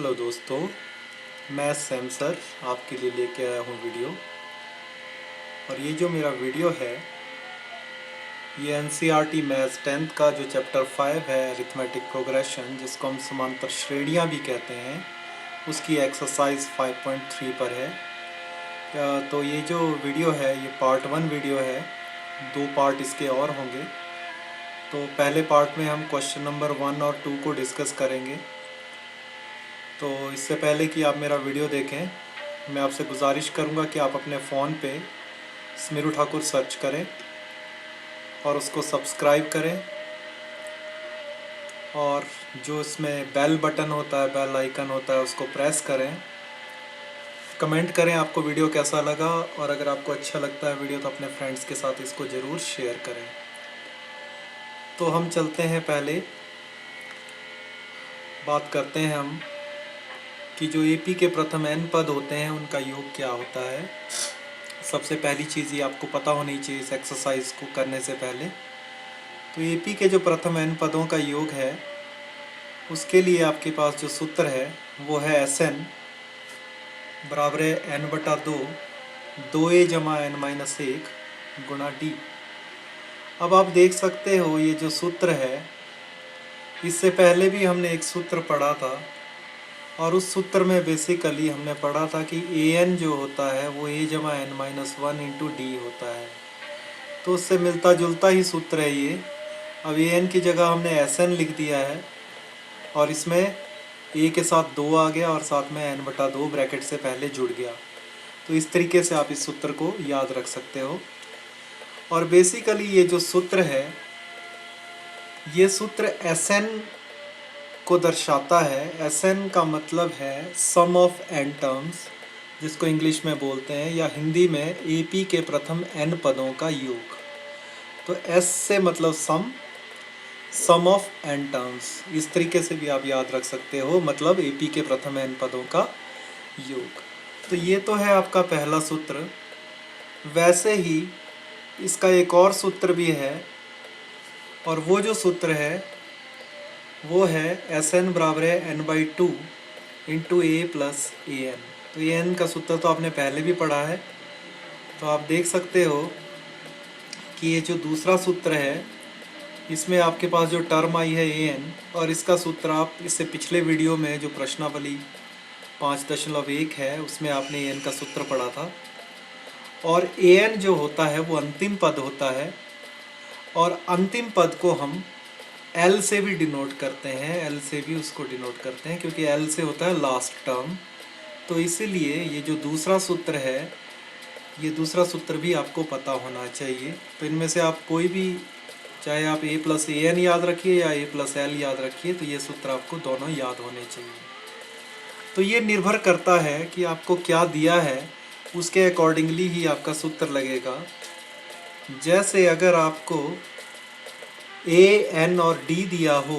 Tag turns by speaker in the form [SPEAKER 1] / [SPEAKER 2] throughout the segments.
[SPEAKER 1] Hello दोस्तों, मैं Sam sir आपके लिए लेके आया हूँ वीडियो। और ये जो मेरा वीडियो है ये एनसीईआरटी मैथ्स 10th का जो चैप्टर 5 है अरिथमेटिक प्रोग्रेशन, जिसको हम समांतर श्रेणियाँ भी कहते हैं, उसकी एक्सरसाइज 5.3 पर है। तो ये जो वीडियो है ये पार्ट 1 वीडियो है, 2 पार्ट इसके और होंगे। तो पहले पार्ट में हम क्वेश्चन नंबर 1 और 2 को डिस्कस करेंगे। तो इससे पहले कि आप मेरा वीडियो देखें, मैं आपसे गुजारिश करूंगा कि आप अपने फ़ोन पे स्मिरू ठाकुर सर्च करें और उसको सब्सक्राइब करें, और जो इसमें बेल बटन होता है, बेल आइकन होता है, उसको प्रेस करें। कमेंट करें आपको वीडियो कैसा लगा, और अगर आपको अच्छा लगता है वीडियो तो अपने फ्रेंड्स के साथ इसको ज़रूर शेयर करें। तो हम चलते हैं, पहले बात करते हैं हम कि जो एपी के प्रथम n पद होते हैं उनका योग क्या होता है। सबसे पहली चीज़ ये आपको पता होनी चाहिए इस एक्सरसाइज को करने से पहले। तो एपी के जो प्रथम n पदों का योग है उसके लिए आपके पास जो सूत्र है वो है Sn बराबर है n/2 2a जमा n-1 गुणा d। अब आप देख सकते हो ये जो सूत्र है, इससे पहले भी हमने एक सूत्र पढ़ा था, और उस सूत्र में बेसिकली हमने पढ़ा था कि an जो होता है वो a जमा n-1 इंटू डी होता है। तो उससे मिलता जुलता ही सूत्र है ये। अब an की जगह हमने Sn लिख दिया है, और इसमें a के साथ 2 आ गया और साथ में n/2 ब्रैकेट से पहले जुड़ गया। तो इस तरीके से आप इस सूत्र को याद रख सकते हो। और बेसिकली ये जो सूत्र है, ये सूत्र Sn को दर्शाता है। Sn का मतलब है सम ऑफ n टर्म्स, जिसको इंग्लिश में बोलते हैं, या हिंदी में एपी के प्रथम n पदों का योग। तो S से मतलब सम ऑफ n टर्म्स, इस तरीके से भी आप याद रख सकते हो, मतलब एपी के प्रथम n पदों का योग। तो ये तो है आपका पहला सूत्र। वैसे ही इसका एक और सूत्र भी है, और वो जो सूत्र है वो है Sn बराबर है n/2 into a plus an। तो ये n का सूत्र तो आपने पहले भी पढ़ा है। तो आप देख सकते हो कि ये जो दूसरा सूत्र है इसमें आपके पास जो टर्म आई है an, और इसका सूत्र आप इससे पिछले वीडियो में जो प्रश्नावली 5.1 है उसमें आपने an का सूत्र पढ़ा था। और an जो होता है वो अंतिम पद होता है, और अंतिम पद को हम L से भी डिनोट करते हैं, L से भी उसको डिनोट करते हैं, क्योंकि L से होता है लास्ट टर्म। तो इसीलिए ये जो दूसरा सूत्र है, ये दूसरा सूत्र भी आपको पता होना चाहिए। तो इनमें से आप कोई भी, चाहे आप a प्लस an याद रखिए या a प्लस l याद रखिए, तो ये सूत्र आपको दोनों याद होने चाहिए। तो ये निर्भर करता है कि आपको क्या दिया है, उसके अकॉर्डिंगली ही आपका सूत्र लगेगा। जैसे अगर आपको a, n और d दिया हो,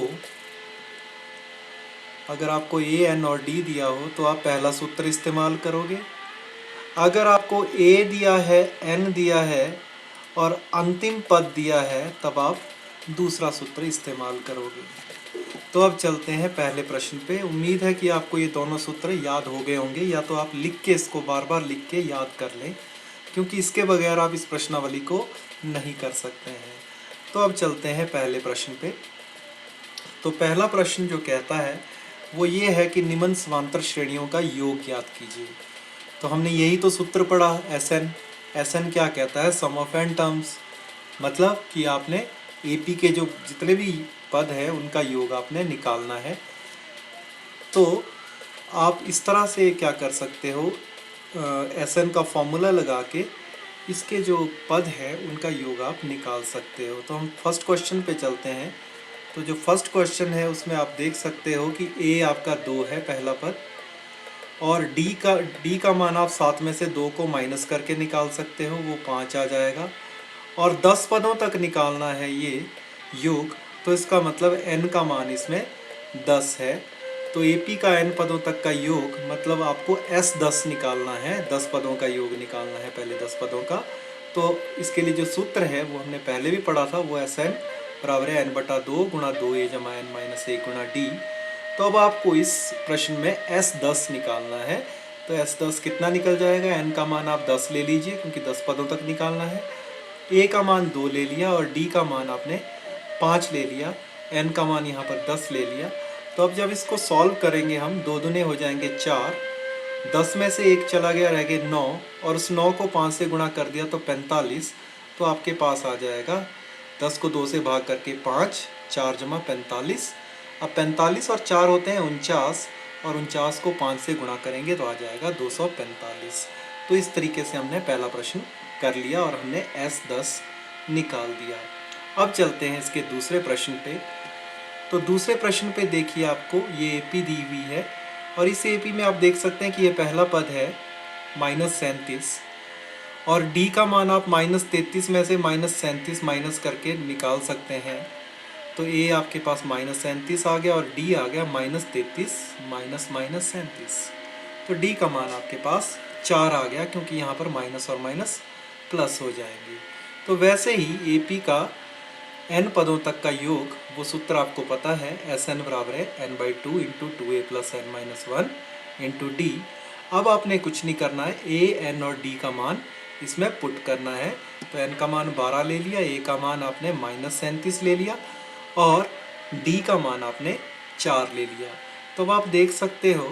[SPEAKER 1] अगर आपको a, n और d दिया हो तो आप पहला सूत्र इस्तेमाल करोगे। अगर आपको a दिया है, n दिया है और अंतिम पद दिया है, तब आप दूसरा सूत्र इस्तेमाल करोगे। तो अब चलते हैं पहले प्रश्न पे। उम्मीद है कि आपको ये दोनों सूत्र याद हो गए होंगे, या तो आप लिख के इसको बार बार लिख के याद कर लें, क्योंकि इसके बगैर आप इस प्रश्नावली को नहीं कर सकते हैं। तो अब चलते हैं पहले प्रश्न पे। तो पहला प्रश्न जो कहता है वो ये है कि निम्न समांतर श्रेणियों का योग ज्ञात कीजिए। तो हमने यही तो सूत्र पढ़ा, Sn क्या कहता है, सम ऑफ n टर्म्स, मतलब कि आपने एपी के जो जितने भी पद है उनका योग आपने निकालना है। तो आप इस तरह से क्या कर सकते हो, Sn का फॉर्मूला लगा के इसके जो पद है उनका योग आप निकाल सकते हो। तो हम फर्स्ट क्वेश्चन पे चलते हैं। तो जो फर्स्ट क्वेश्चन है उसमें आप देख सकते हो कि a आपका 2 है पहला पद, और d का मान आप 7 में से 2 को माइनस करके निकाल सकते हो, वो 5 आ जाएगा। और 10 पदों तक निकालना है ये योग, तो इसका मतलब n का मान इसमें 10 है। तो AP का n पदों तक का योग मतलब आपको S10 निकालना है, 10 पदों का योग निकालना है, पहले 10 पदों का। तो इसके लिए जो सूत्र है वो हमने पहले भी पढ़ा था, वो Sn बराबर है n/2 गुणा 2a जमा n-1 गुणा d। तो अब आपको इस प्रश्न में S10 निकालना है। तो S10 कितना निकल जाएगा, n का मान आप 10 ले लीजिए क्योंकि 10 पदों तक निकालना है। a का मान 2 ले लिया और d का मान आपने 5 ले लिया, n का मान यहाँ पर 10 ले लिया। तो अब जब इसको सॉल्व करेंगे हम, 2 दूने हो जाएंगे 4, 10 में से 1 चला गया, रह गए 9, और उस 9 को 5 से गुणा कर दिया तो 45। तो आपके पास आ जाएगा 10 को 2 से भाग करके 5, 4 जमा 45। अब 45 और 4 होते हैं 49, और 49 को 5 से गुणा करेंगे तो आ जाएगा 245। तो इस तरीके से हमने पहला प्रश्न कर लिया और हमने S10 निकाल दिया। अब चलते हैं इसके दूसरे प्रश्न पे। तो दूसरे प्रश्न पे देखिए, आपको ये AP दी हुई है और इस AP में आप देख सकते हैं कि ये पहला पद है -37, और D का मान आप -33 में से -37 माइनस करके निकाल सकते हैं। तो A आपके पास -37 आ गया और D आ गया -33 माइनस -37। तो D का मान आपके पास 4 आ गया क्योंकि यहाँ पर माइनस और माइनस प्लस हो जाएंगे। तो वैसे ही AP का n पदों तक का योग, वो सूत्र आपको पता है, Sn बराबर है n/2 into 2a plus n-1 into D। अब आपने कुछ नहीं करना है, A, n और D का मान इसमें पुट करना है। तो n का मान 12 ले लिया, A का मान आपने -37 ले लिया और D का मान आपने 4 ले लिया। तो अब आप देख सकते हो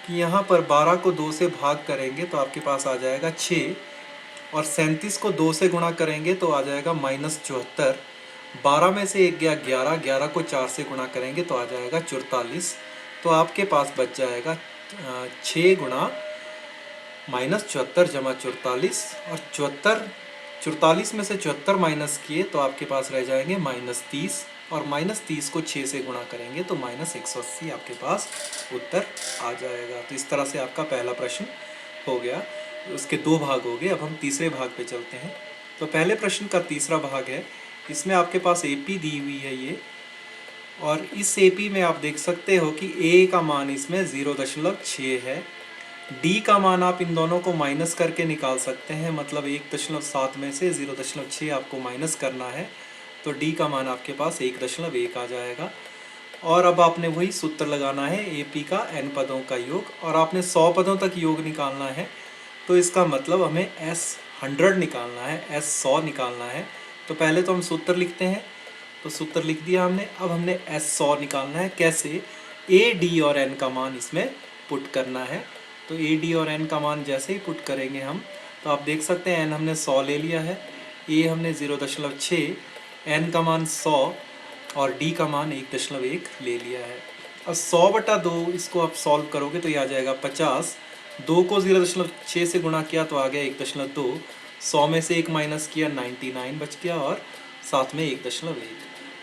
[SPEAKER 1] कि यहाँ पर 12 को 2 से भाग करेंगे तो आपके पास आ जाएगा 6, और 37 को 2 से गुणा करेंगे तो आ जाएगा -74। 12 में से 1 गया 11, 11 को 4 से गुणा करेंगे तो आ जाएगा 44। तो आपके पास बच जाएगा 6 गुणा -74 जमा 44, और 44 में से 74 माइनस किए तो आपके पास रह जाएंगे -30, और -30 को 6 से गुणा करेंगे तो -180 आपके पास उत्तर आ जाएगा। तो इस तरह से आपका पहला प्रश्न हो गया। उसके 2 भाग हो गए। अब हम तीसरे भाग पे चलते हैं। तो पहले प्रश्न का तीसरा भाग है, इसमें आपके पास AP दी हुई है ये, और इस AP में आप देख सकते हो कि A का मान इसमें 0.6 है। D का मान आप इन दोनों को माइनस करके निकाल सकते हैं, मतलब 1.7 में से 0.6 आपको माइनस करना है तो D का मान आपके पास 1.1 आ जाएगा। और अब आपने वही सूत्र लगाना है, AP का n पदों का योग, और आपने 100 पदों तक योग निकालना है। तो इसका मतलब हमें S100 निकालना है, S100 निकालना है। तो पहले तो हम सूत्र लिखते हैं। तो सूत्र लिख दिया हमने। अब हमने S100 निकालना है। कैसे? A, D और n का मान इसमें पुट करना है। तो A, D और n का मान जैसे ही पुट करेंगे हम, तो आप देख सकते हैं n हमने 100 ले लिया है, A हमने 0.6, n का मान 100 और D का मान 1.1 ले लिया है। अब 100/2 इसको आप सॉल्व करोगे तो ये आ जाएगा 50। 2 को 0.6 से गुणा किया तो आ गया 1.2, 100 में से 1 माइनस किया 99 बच गया, और साथ में 1.1।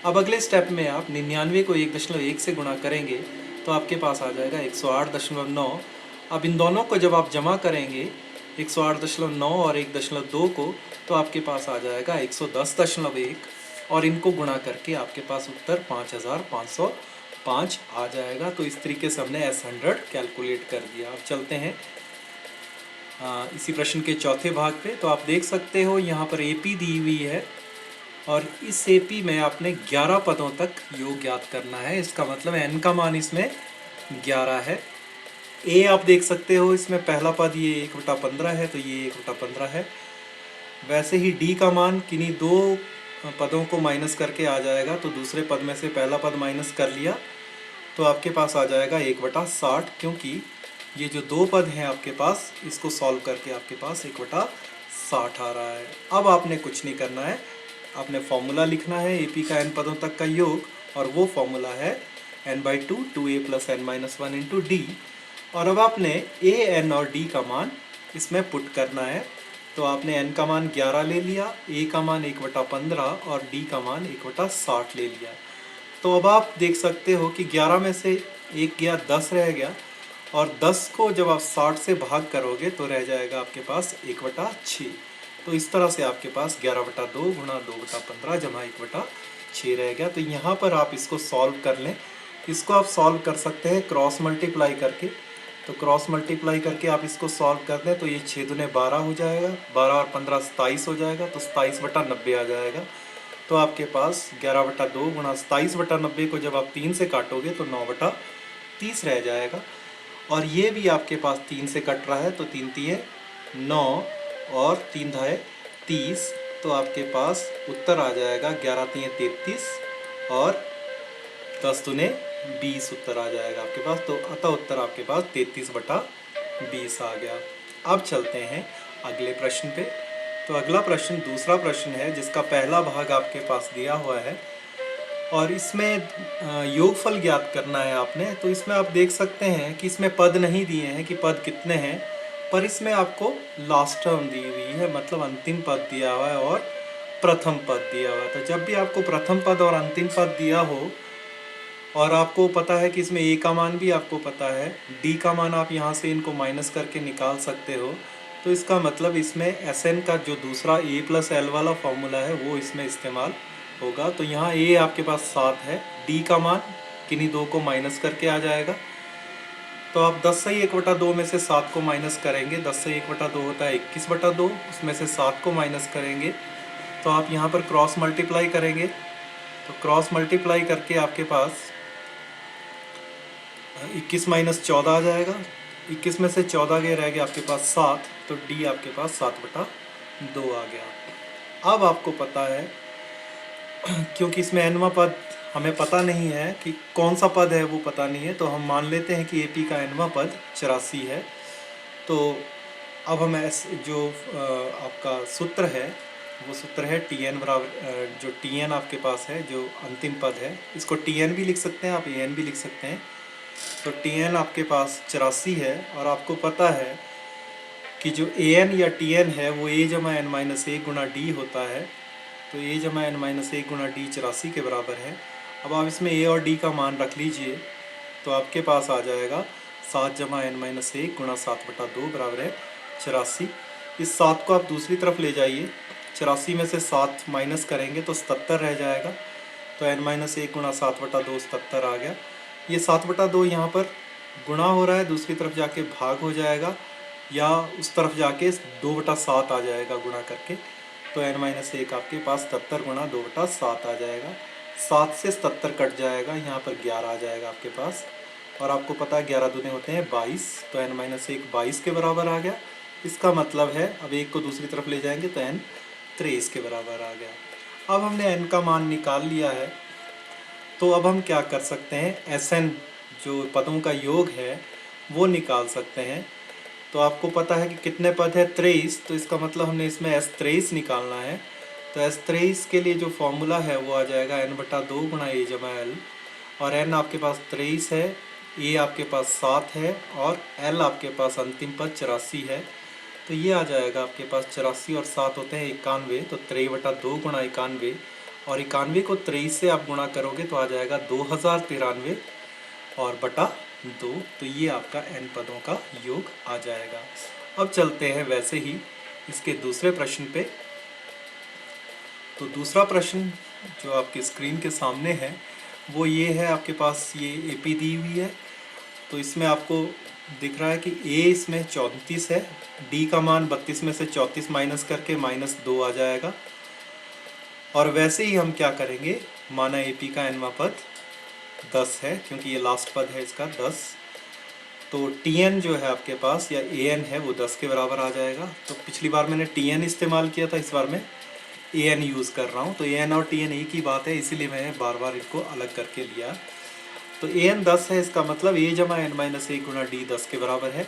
[SPEAKER 1] अब अगले स्टेप में आप 99 को 1.1 से गुणा करेंगे तो आपके पास आ जाएगा 108.9। अब इन दोनों को जब आप जमा करेंगे 108.9 और 1.2 को, तो आपके पास आ जाएगा 110.1, और इनको गुणा करके आपके पास उत्तर 5505 आ जाएगा। तो इस तरीके से हमने S100 कैलकुलेट कर दिया। अब चलते हैं इसी प्रश्न के चौथे भाग पे। तो आप देख सकते हो यहाँ पर AP दी हुई है, और इस AP में आपने 11 पदों तक योग ज्ञात करना है। इसका मतलब n का मान इसमें 11 है। A आप देख सकते हो, इसमें पहला पद ये 1/15 है, तो ये 1/15 है। वैसे ही D का मान किन्हीं 2 पदों को माइनस करके आ जाएगा। तो दूसरे पद में से पहला पद माइनस कर लिया तो आपके पास आ जाएगा 1/60, क्योंकि ये जो 2 पद हैं आपके पास, इसको सॉल्व करके आपके पास 1/60 आ रहा है। अब आपने कुछ नहीं करना है, आपने फॉर्मूला लिखना है AP का n पदों तक का योग, और वो फॉर्मूला है n/2 2a plus n-1 into D। और अब आपने A, n और D का मान इसमें पुट करना है। तो आपने n का मान 11 ले लिया, A का मान 1/15 और D का मान 1/60 ले लिया। तो अब आप देख सकते हो कि 11 में से 1 गया 10 रह गया, और 10 को जब आप 60 से भाग करोगे तो रह जाएगा आपके पास 1/6। तो इस तरह से आपके पास 11/2 गुणा 2/15 जमा 1/6 रह गया। तो यहाँ पर आप इसको सॉल्व कर लें। इसको आप सॉल्व कर सकते हैं क्रॉस मल्टीप्लाई करके। तो क्रॉस मल्टीप्लाई करके आप इसको सॉल्व कर दें तो ये 6 दूने 12 हो जाएगा, 12 और 15 27 हो जाएगा, तो 27/90 आ जाएगा। तो आपके पास 11/2 गुणा 27/90 को जब आप 3 से काटोगे तो 30 रह जाएगा। और ये भी आपके पास 3 से कट रहा है, तो 3 तिये 9 और 3 धाए 30, तो आपके पास उत्तर आ जाएगा 11 तिये 33 और 10 दूने 20 उत्तर आ जाएगा आपके पास। तो अतः उत्तर आपके पास 33/20 आ गया। अब चलते हैं अगले प्रश्न पे। तो अगला प्रश्न दूसरा प्रश्न है जिसका पहला भाग आपके पास दिया हुआ है और इसमें योगफल ज्ञात करना है आपने। तो इसमें आप देख सकते हैं कि इसमें पद नहीं दिए हैं कि पद कितने हैं, पर इसमें आपको लास्ट टर्म दी हुई है, मतलब अंतिम पद दिया हुआ है और प्रथम पद दिया हुआ है। तो जब भी आपको प्रथम पद और अंतिम पद दिया हो और आपको पता है कि इसमें ए का मान भी आपको पता है, डी का मान आप यहाँ से इनको माइनस करके निकाल सकते हो, तो इसका मतलब इसमें एस एन का जो दूसरा ए प्लस एल वाला फॉर्मूला है वो इसमें इस्तेमाल होगा। तो यहाँ ए आपके पास 7 है, डी का मान किन्हीं दो को माइनस करके आ जाएगा। तो आप 10 से 1/2 में से 7 को माइनस करेंगे, 10 से 1/2 होता है 21/2, उसमें से 7 को माइनस करेंगे तो आप यहाँ पर क्रॉस मल्टीप्लाई करेंगे। तो क्रॉस मल्टीप्लाई करके आपके पास 21 - 14 आ जाएगा। 21 में से 14 गए, रह गया आपके पास 7, तो डी आपके पास 7/2 आ गया। अब आपको पता है क्योंकि इसमें एनवा पद हमें पता नहीं है कि कौन सा पद है, वो पता नहीं है, तो हम मान लेते हैं कि एपी का एनवा पद 84 है। तो अब हम जो आपका सूत्र है वो सूत्र है टी एन बराबर, जो टी एन आपके पास है जो अंतिम पद है, इसको टी एन भी लिख सकते हैं, आप ए एन भी लिख सकते हैं। तो टी एन आपके पास 84 है और आपको पता है कि जो ए एन या टी एन है वो ए जमा एन माइनस 1 गुना डी होता है। तो ए जमा एन माइनस 1 गुना डी 84 के बराबर है। अब आप इसमें ए और डी का मान रख लीजिए तो आपके पास आ जाएगा 7 जमा एन माइनस 1 गुना 7/2 बराबर है 84। इस 7 को आप दूसरी तरफ ले जाइए, 84 में से 7 माइनस करेंगे तो 77 रह जाएगा। तो एन माइनस 1 गुना 7/2 77 आ गया। ये 7/2 यहाँ पर गुणा हो रहा है, दूसरी तरफ जाके भाग हो जाएगा या उस तरफ जाके 2/7 आ जाएगा गुणा करके। तो n माइनस 1 आपके पास 77 गुणा 2/7 आ जाएगा। 7 से 77 कट जाएगा, यहाँ पर 11 आ जाएगा आपके पास। और आपको पता है 11 दूने होते हैं 22, तो n माइनस 1 22 के बराबर आ गया। इसका मतलब है अब 1 को दूसरी तरफ ले जाएंगे तो n 23 के बराबर आ गया। अब हमने n का मान निकाल लिया है, तो अब हम क्या कर सकते हैं, Sn जो पदों का योग है वो निकाल सकते हैं। तो आपको पता है कि कितने पद है 23, तो इसका मतलब हमने इसमें S23 निकालना है। तो S23 के लिए जो फॉर्मूला है वो आ जाएगा n/2 गुणा a जमा l, और n आपके पास 23 है, a आपके पास 7 है और l आपके पास अंतिम पद 84 है। तो ये आ जाएगा आपके पास 84 और 7 होते हैं 91, तो 23/2 गुणा 91, और 91 को 23 से आप गुणा करोगे तो आ जाएगा 2093 और बटा 2। तो ये आपका n पदों का योग आ जाएगा। अब चलते हैं वैसे ही इसके दूसरे प्रश्न पे। तो दूसरा प्रश्न जो आपके स्क्रीन के सामने है वो ये है, आपके पास ये एपी दी हुई है। तो इसमें आपको दिख रहा है कि ए इसमें 34 है, डी का मान 32 में से 34 माइनस करके -2 आ जाएगा। और वैसे ही हम क्या करेंगे, माना एपी का एनवा पद 10 है क्योंकि ये लास्ट पद है इसका 10, तो टी एन जो है आपके पास या ए एन है वो 10 के बराबर आ जाएगा। तो पिछली बार मैंने टी एन इस्तेमाल किया था, इस बार मैं ए एन यूज़ कर रहा हूँ। तो ए एन और टी एन एक ही बात है, इसीलिए मैंने बार बार इनको अलग करके लिया। तो ए एन 10 है, इसका मतलब ए जमा एन माइनस 1 गुणा डी 10 के बराबर है।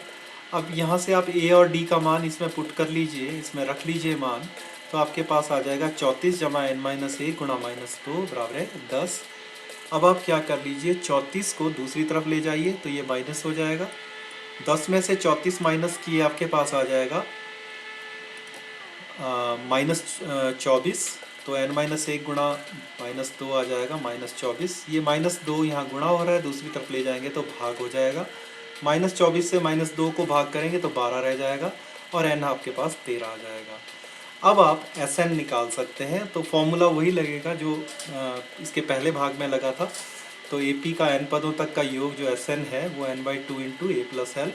[SPEAKER 1] अब यहाँ से आप ए और डी का मान इसमें पुट कर लीजिए, इसमें रख लीजिए मान, तो आपके पास आ जाएगा 34 जमा एन माइनस 1 गुणा -2 बराबर है 10। अब आप क्या कर लीजिए, 34 को दूसरी तरफ ले जाइए तो ये माइनस हो जाएगा। 10 में से 34 माइनस किए आपके पास आ जाएगा -24, तो n माइनस 1 गुणा -2 आ जाएगा -24। ये -2 यहाँ गुणा हो रहा है, दूसरी तरफ ले जाएंगे तो भाग हो जाएगा। -24 से -2 को भाग करेंगे तो 12 रह जाएगा और n आपके पास 13 आ जाएगा। अब आप Sn निकाल सकते हैं, तो फॉर्मूला वही लगेगा जो इसके पहले भाग में लगा था। तो AP का n पदों तक का योग जो Sn है वो n/2 × a + l।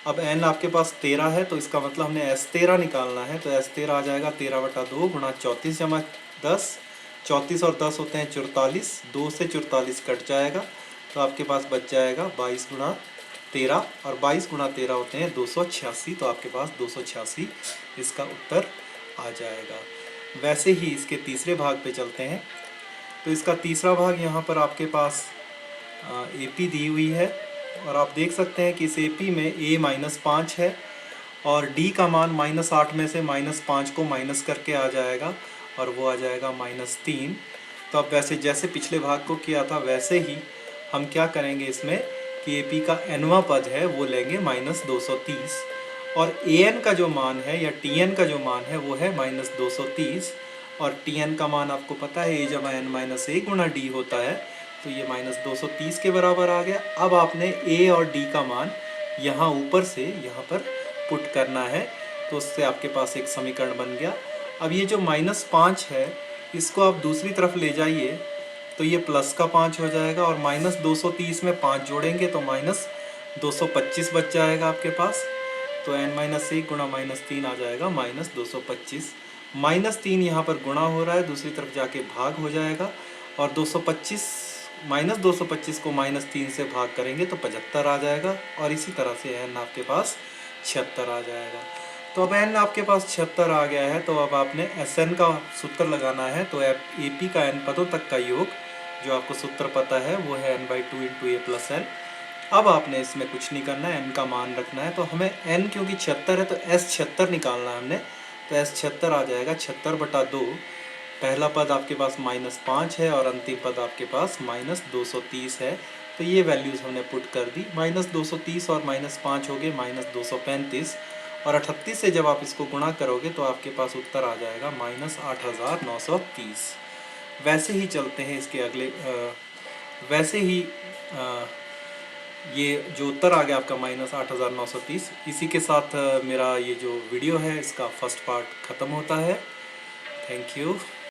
[SPEAKER 1] अब n आपके पास 13 है, तो इसका मतलब हमने S13 निकालना है। तो S13 आ जाएगा 13/2 गुणा 34 जमा 10, 34 और 10 होते हैं 44, 2 से 44 कट जाएगा, तो आपके पास बच जाएगा 22 गुणा 13, और 22 गुणा 13 होते हैं 286, तो आपके पास 286 इसका उत्तर आ जाएगा। वैसे ही इसके तीसरे भाग पे चलते हैं। तो इसका तीसरा भाग यहाँ पर आपके पास AP दी हुई है, और आप देख सकते हैं कि इस AP में A-5 है और D का मान -8 में से -5 को माइनस करके आ जाएगा, और वो आ जाएगा -3। तो अब वैसे जैसे पिछले भाग को किया था वैसे ही हम क्या करेंगे इसमें कि AP का nवां पद है वो लेंगे -230, और AN का जो मान है या TN का जो मान है वो है -230, और TN का मान आपको पता है A जमा N माइनस A गुणा D होता है, तो ये -230 के बराबर आ गया। अब आपने A और D का मान यहाँ ऊपर से यहाँ पर पुट करना है, तो उससे आपके पास एक समीकरण बन गया। अब ये जो -5 है इसको आप दूसरी तरफ ले जाइए तो ये प्लस का 5 हो जाएगा, और -230 में 5 जोड़ेंगे तो -225 बच जाएगा आपके पास। तो n-1 गुणा -3 आ जाएगा -225। -3 यहाँ पर गुणा हो रहा है, दूसरी तरफ जाके भाग हो जाएगा, और 225 -225 को -3 से भाग करेंगे तो 75 आ जाएगा, और इसी तरह से n आपके पास 76 आ जाएगा। तो अब n आपके पास 76 आ गया है, तो अब आपने Sn का सूत्र लगाना है। तो AP का n पदों तक का योग जो आपको सूत्र पता है वो है n/2 × a + n। अब आपने इसमें कुछ नहीं करना है, n का मान रखना है। तो हमें n क्योंकि 76 है तो S76 निकालना है हमने, तो S76 आ जाएगा 76/2। पहला पद आपके पास -5 है और अंतिम पद आपके पास -230 है, तो ये वैल्यूज़ हमने पुट कर दी। -230 और -5 हो गए -235, और 38 से जब आप इसको गुणा करोगे तो आपके पास उत्तर आ जाएगा -8930। वैसे ही चलते हैं इसके अगले वैसे ही ये जो उत्तर आ गया आपका -8930, इसी के साथ मेरा ये जो वीडियो है इसका फर्स्ट पार्ट ख़त्म होता है। Thank you.